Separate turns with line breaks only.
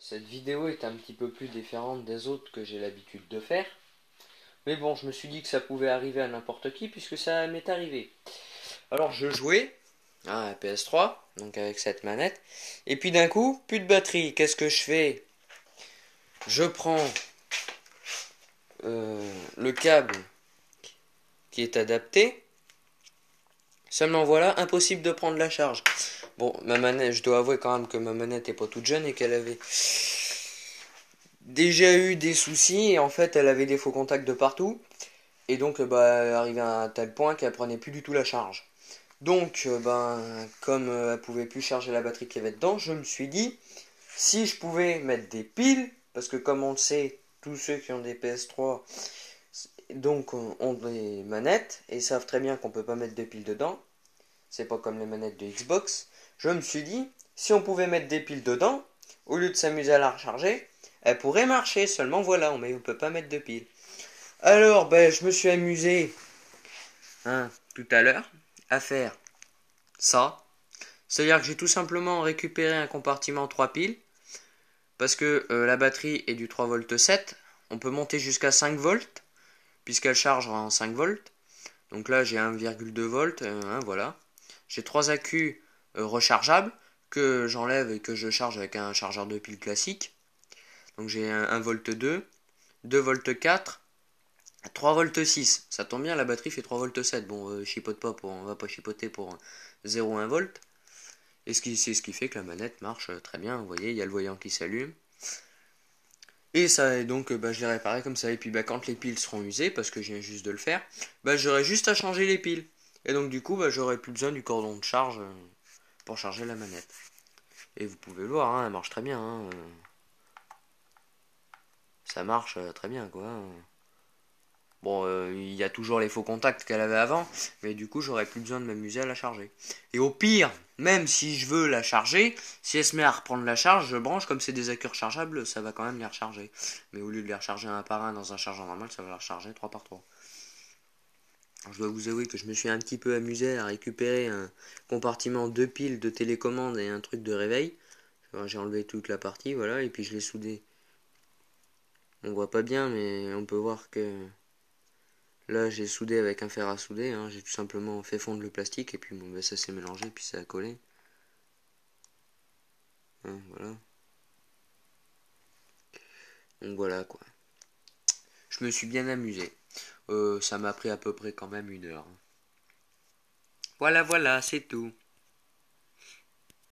Cette vidéo est un petit peu plus différente des autres que j'ai l'habitude de faire. Mais bon, je me suis dit que ça pouvait arriver à n'importe qui puisque ça m'est arrivé. Alors je jouais à la PS3, donc avec cette manette. Et puis d'un coup, plus de batterie. Qu'est-ce que je fais? Je prends le câble qui est adapté. Seulement voilà, impossible de prendre la charge. Bon, ma manette, je dois avouer quand même que ma manette est pas toute jeune et qu'elle avait déjà eu des soucis. Et en fait, elle avait des faux contacts de partout. Et donc, elle arrivait à un tel point qu'elle prenait plus du tout la charge. Donc, comme elle pouvait plus charger la batterie qu'il y avait dedans, je me suis dit, si je pouvais mettre des piles, parce que comme on le sait, tous ceux qui ont des PS3 donc ont des manettes et savent très bien qu'on peut pas mettre de piles dedans. C'est pas comme les manettes de Xbox. Je me suis dit, si on pouvait mettre des piles dedans, au lieu de s'amuser à la recharger, elle pourrait marcher. Seulement voilà, on peut pas mettre de piles. Alors, je me suis amusé tout à l'heure à faire ça. C'est-à-dire que j'ai tout simplement récupéré un compartiment 3 piles parce que la batterie est du 3 volts 7. On peut monter jusqu'à 5 volts puisqu'elle charge en 5 volts. Donc là, j'ai 1,2 volts. Voilà. J'ai 3 accus rechargeables que j'enlève et que je charge avec un chargeur de piles classique. Donc j'ai 1 volt 2, 2 volts 4, 3 volts 6, ça tombe bien, la batterie fait 3 volts 7. Bon, chipote pas on va pas chipoter pour 0,1 volt. Et c'est ce qui fait que la manette marche très bien. Vous voyez, il y a le voyant qui s'allume. Et ça, et donc, je l'ai réparé comme ça. Et puis, quand les piles seront usées, parce que je viens juste de le faire, j'aurai juste à changer les piles. Et donc, du coup, j'aurai plus besoin du cordon de charge pour charger la manette. Et vous pouvez le voir, elle marche très bien. Ça marche très bien, quoi. Bon, il y a toujours les faux contacts qu'elle avait avant, mais du coup, j'aurais plus besoin de m'amuser à la charger. Et au pire, même si je veux la charger, si elle se met à reprendre la charge, je branche, comme c'est des accus rechargeables, ça va quand même les recharger. Mais au lieu de les recharger un par un dans un chargeur normal, ça va les recharger 3 par 3. Alors, je dois vous avouer que je me suis un petit peu amusé à récupérer un compartiment 2 piles de télécommande et un truc de réveil. Alors, j'ai enlevé toute la partie, voilà, et puis je l'ai soudé. On voit pas bien, mais on peut voir que là, j'ai soudé avec un fer à souder. J'ai tout simplement fait fondre le plastique et puis ça s'est mélangé puis ça a collé. Voilà. Donc voilà quoi. Je me suis bien amusé. Ça m'a pris à peu près quand même 1 heure. Voilà, voilà, c'est tout.